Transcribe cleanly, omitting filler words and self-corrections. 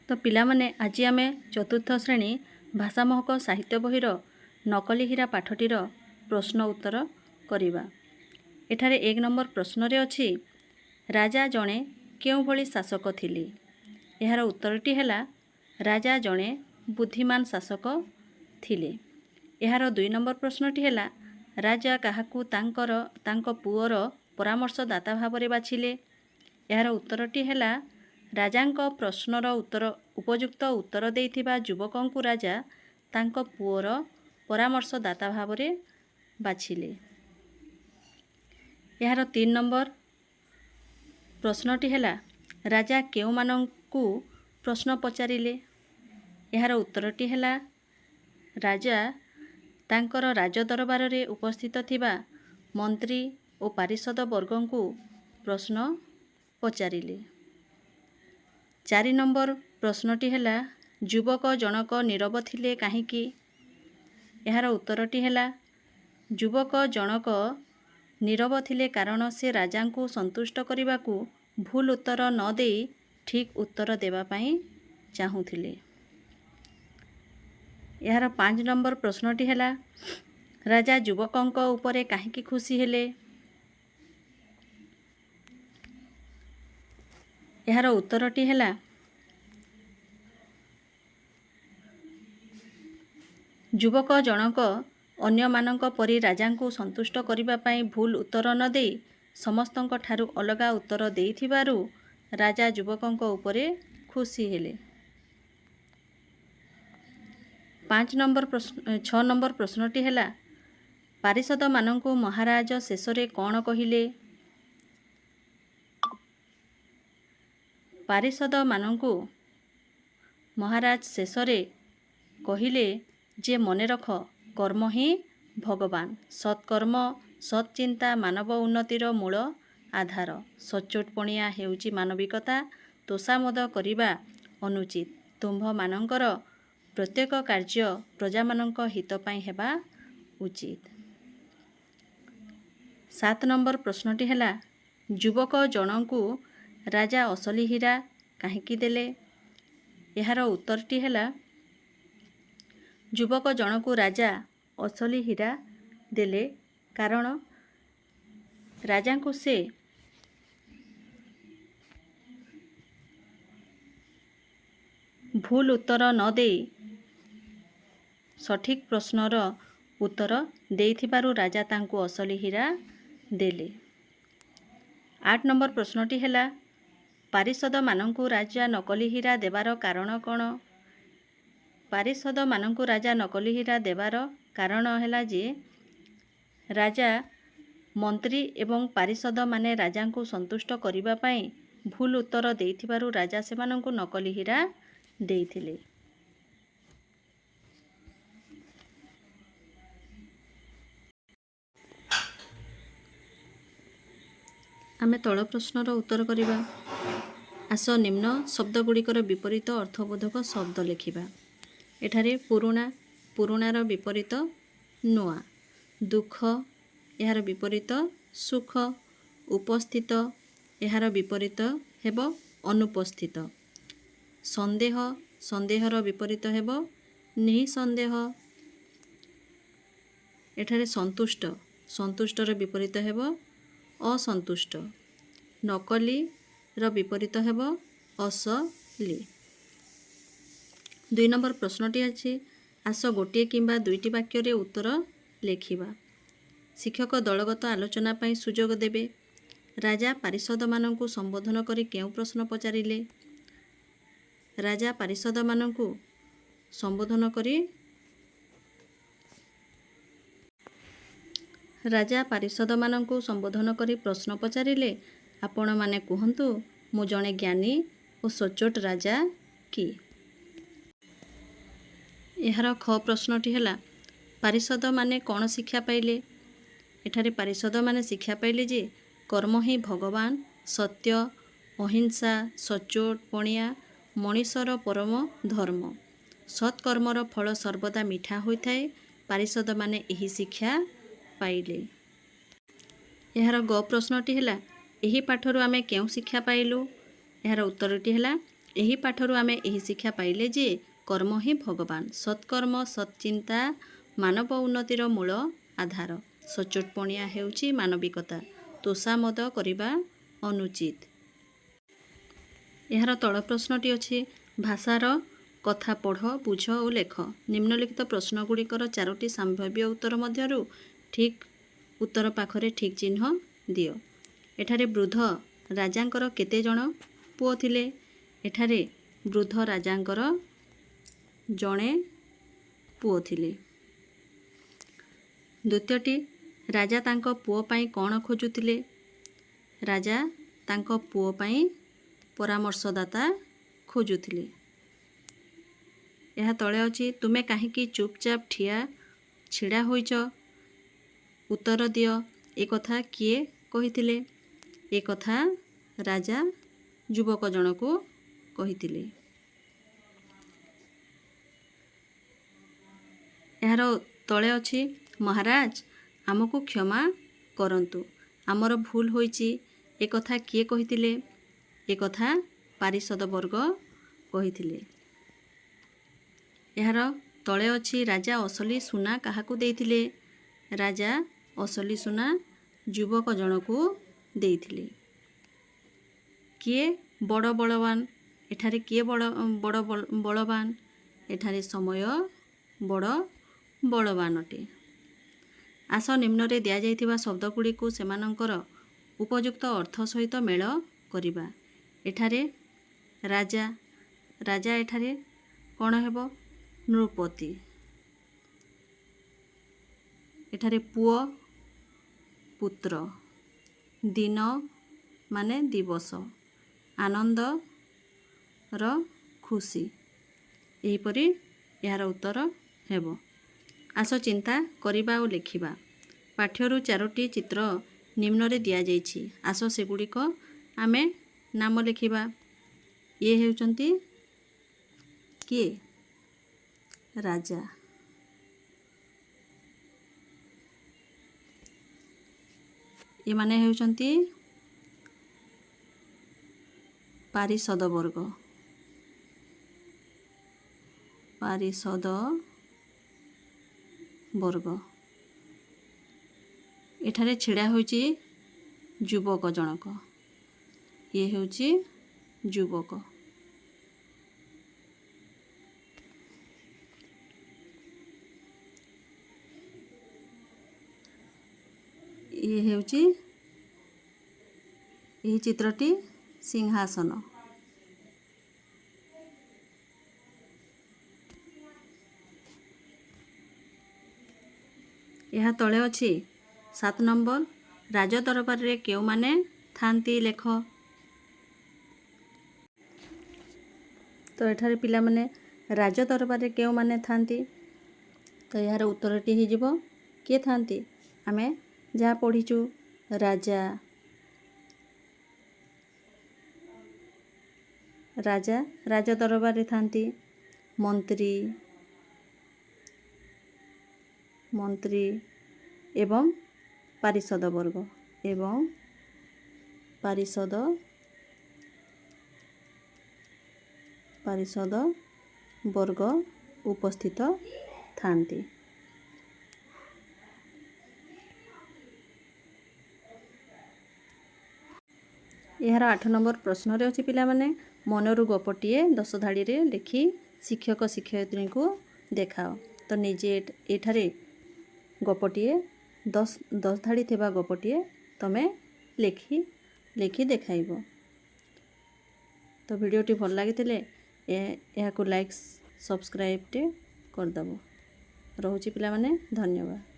तो पिलामाने आज आमे चतुर्थ श्रेणी भाषा महक साहित्य बहिर नकली हीरा पाठटीर प्रश्न उत्तर करिबा। एठारे 1 नंबर प्रश्न रे अछि राजा जणे केउ भली शासक थिले। एहार उत्तरटी हैला राजा जणे बुद्धिमान शासक थिले। एहार 2 नंबर प्रश्नटी हैला राजा काहाकू तांको पुअर परामर्शदाता भावरे बाछिले। एहार उत्तरटी हैला राजांको प्रश्नर उपयुक्त उत्तर देइथिबा युवकंकु राजा तांको पुअर परामर्शदाता भावरे बाछिले। एहार 3 नंबर प्रश्नटी हैला राजा केउ मानंकु प्रश्न पचारिले। एहार उत्तरटी हैला राजा तांकर राजदरबार रे उपस्थित थिबा मंत्री और पारिषद वर्गंकु प्रश्न पचारिले। 4 नंबर प्रश्नटी हैला युवक जनक नीरव थिले काहीकि। एहार उत्तरटी हैला युवक जनक नीरव थिले कारण से राजांकु संतुष्ट करिबाकू भूल उत्तर न देई ठीक उत्तर देवा पई चाहुथिले। एहार 5 नंबर प्रश्नटी हैला राजा युवकंक उपरे काहीकि खुशी हेले। एहार उत्तरटी हैला युवक जनक अन्य मानक परि राजांकु संतुष्ट करिबा पई भूल उत्तर न देई समस्तंक ठारू अलगा उत्तर देइथिबारु राजा युवकंक उपरे खुशी हेले। 6 नंबर प्रश्नटी हैला पारिषद मानंकु महाराज शेषरे कौन कहिले। पारिषद मानंकु महाराज शेषरे कहिले जे मने रख कर्म ही भगवान। सत्कर्म सच्चिंता मानव उन्नतिर मूल आधार। सच्चोटपणिया हेउची मानविकता। तोषामद करिबा अनुचित। तुम्भ मानंकर प्रत्येक कार्य प्रजा मानंक हित पई हेबा उचित। 7 नंबर प्रश्नटी हैला युवक जनंकु राजा असली हीरा काहीकि देले। एहार उत्तरटी हैला युवक जनकु राजा असली हीरा देले कारण राजांकु से भूल उत्तर न देई सठिक प्रश्नर उत्तर देइथिबारु राजा तांकु असली हीरा देले। 8 नंबर प्रश्नटी हैला पारिषद मानंकु राजा नकली हीरा देवार कारण कौन। पारिषद मानंकु राजा नकली हीरा देवार कारण हैला जे राजा मंत्री एवं पारिषद माने राजांकु संतुष्ट करिबा पई भूल उत्तर देइथिबारु राजा सेमानंकु नकली हीरा देइथिले। आमे तळ प्रश्नर उत्तर करिबा। आस निम्न शब्द गुड़िकर विपरीत अर्थबोधक शब्द लिखिबा। एठारे पुरुणा पुरुणार विपरीत नुआ। दुख एहार विपरीत सुख। उपस्थित एहार विपरीत हेबो अनुपस्थित। संदेह संदेहर विपरीत हेबो निसंदेह। एठारे संतुष्ट संतुष्टर विपरीत हेबो असंतुष्ट। नकली र विपरीत हेबो असली। 2 नंबर प्रश्नटी अछि आस गोटे किंबा दुईटी वाक्य रे उत्तर लेखिबा। शिक्षक दलगत आलोचना पई सुजोग देबे। राजा पारिषद मानंकु संबोधन करी केउ प्रश्न पचारिले। राजा पारिषद मानंकु संबोधन करी राजा पारिषद मानंकु संबोधन करी प्रश्न पचारिले आपण माने कुहंतु मु जणे ज्ञानी और सचोट राजा कि। एहार ख प्रश्नटी हैला पारिषद माने कौन शिक्षा पाइले। एठारे पारिषद माने शिक्षा पाइले जे कर्म ही भगवान। सत्य अहिंसा सचोट पणिया मनीषर परम धर्म। सत्कर्मर फल सर्वदा मिठा होइथाए। पारिषद माने एही शिक्षा पाइले। एहार ग प्रश्नटी हैला एही पाठरु आमे केउ शिक्षा पाइलु। एहार उत्तरटी हैला ଏହି ପାଠରୁ ଆମେ ଏହି ଶିକ୍ଷା ପାଇଲେ ଯେ କର୍ମ ହିଁ ଭଗବାନ। ସତ୍କର୍ମ ସତ୍ଚିନ୍ତା ମାନବ ଉନ୍ନତିର ମୂଳ ଆଧାର। ସଚୋଟପଣିଆ ହେଉଛି ମାନବିକତା। ତୋଷାମଦ କରିବା ଅନୁଚିତ। ଏହାର ତଳ ପ୍ରଶ୍ନଟି ଅଛି ଭାଷାର କଥା ପଢ଼, ବୁଝ ଓ ଲେଖ। ନିମ୍ନଲିଖିତ ପ୍ରଶ୍ନଗୁଡ଼ିକର 4ଟି ସମ୍ଭାବ୍ୟ ଉତ୍ତର ମଧ୍ୟରୁ ଠିକ୍ ଉତ୍ତର ପାଖରେ ଠିକ୍ ଚିହ୍ନ ଦିଅ। ଏଠାରେ ବୃଦ୍ଧ ରାଜାଙ୍କର କେତେ ଜଣ ପୁଅ ଥିଲେ? ଏଠାରେ ବୃଦ୍ଧ ରାଜାଙ୍କର ଜଣେ ପୁଅ ଥିଲେ। ଦ୍ୱିତୀୟଟି, ରାଜା ତାଙ୍କ ପୁଅ ପାଇଁ କ'ଣ ଖୋଜୁଥିଲେ? ରାଜା ତାଙ୍କ ପୁଅ ପାଇଁ ପରାମର୍ଶଦାତା ଖୋଜୁଥିଲେ। ଏହା ତଳେ ଅଛି ତୁମେ କାହିଁକି ଚୁପଚାପ ଛିଡ଼ା ହୋଇଛ? ଉତ୍ତର ଦିଅ। ଏ କଥା କିଏ କହିଥିଲେ? ଏ କଥା ରାଜା ଯୁବକ ଜଣକୁ କହିଥିଲେ। ଏହାର ତଳେ ଅଛି ମହାରାଜ ଆମକୁ କ୍ଷମା କରନ୍ତୁ, ଆମର ଭୁଲ ହୋଇଛି। ଏ କଥା କିଏ କହିଥିଲେ? ଏ କଥା ପାରିଷଦ ବର୍ଗ କହିଥିଲେ। ଏହାର ତଳେ ଅଛି ରାଜା ଅସଲି ସୁନା କାହାକୁ ଦେଇଥିଲେ? ରାଜା ଅସଲି ସୁନା ଯୁବକ ଜଣକୁ ଦେଇଥିଲେ। କିଏ ବଡ଼ ବଳବାନ? ଏଠାରେ କିଏ ବଡ଼ ବଳବାନ? ଏଠାରେ ସମୟ ବଡ଼ ବଳବାନ ଅଟେ। ଆସ ନିମ୍ନରେ ଦିଆଯାଇଥିବା ଶବ୍ଦଗୁଡ଼ିକୁ ସେମାନଙ୍କର ଉପଯୁକ୍ତ ଅର୍ଥ ସହିତ ମେଳ କରିବା। ଏଠାରେ ରାଜା ଏଠାରେ କ'ଣ ହେବ? ନୃପତି। ଏଠାରେ ପୁଅ ପୁତ୍ର। ଦିନ ମାନେ ଦିବସ। ଆନନ୍ଦର ଖୁସି। ଏହିପରି ଏହାର ଉତ୍ତର ହେବ। ଆସ ଚିନ୍ତା କରିବା ଓ ଲେଖିବା। ପାଠ୍ୟରୁ 4ଟି ଚିତ୍ର ନିମ୍ନରେ ଦିଆଯାଇଛି। ଆସ ସେଗୁଡ଼ିକ ଆମେ ନାମ ଲେଖିବା। ଇଏ ହେଉଛନ୍ତି କିଏ? ରାଜା। ଏମାନେ ହେଉଛନ୍ତି ପାରିଷଦ ବର୍ଗ। ପାରିଷଦ ବର୍ଗ। ଏଠାରେ ଛିଡ଼ା ହୋଇଛି ଯୁବକ ଜଣକ। ଇଏ ହେଉଛି ଯୁବକ। ଇଏ ହେଉଛି ଏହି ଚିତ୍ରଟି ସିଂହାସନ। ଏହା ତଳେ ଅଛି 7 ନମ୍ବର ରାଜ ଦରବାରରେ କେଉଁମାନେ ଥାନ୍ତି ଲେଖ। ତ ଏଠାରେ ପିଲାମାନେ ରାଜ ଦରବାରରେ କେଉଁମାନେ ଥାନ୍ତି? ତ ଏହାର ଉତ୍ତରଟି ହେଇଯିବ କିଏ ଥାନ୍ତି? ଆମେ ଯାହା ପଢ଼ିଛୁ ରାଜ ଦରବାରରେ ଥାନ୍ତି। ମନ୍ତ୍ରୀ ଏବଂ ପାରିଷଦ ବର୍ଗ ଉପସ୍ଥିତ ଥାନ୍ତି। ଏହାର 8 ନମ୍ବର ପ୍ରଶ୍ନରେ ଅଛି ପିଲାମାନେ ମନରୁ ଗପଟିଏ 10 ଧାଡ଼ିରେ ଲେଖି ଶିକ୍ଷକ ଶିକ୍ଷୟିତ୍ରୀଙ୍କୁ ଦେଖାଅ। ତ ନିଜେ ଏଠାରେ ଗପଟିଏ 10 ଧାଡ଼ି ଥିବା ଗପଟିଏ ତମେ ଲେଖି ଦେଖାଇବ। ତ ଭିଡ଼ିଓଟି ଭଲ ଲାଗିଥିଲେ ଏହାକୁ ଲାଇକ୍ ସବସ୍କ୍ରାଇବ୍ଟେ କରିଦେବ। ରହୁଛି ପିଲାମାନେ, ଧନ୍ୟବାଦ।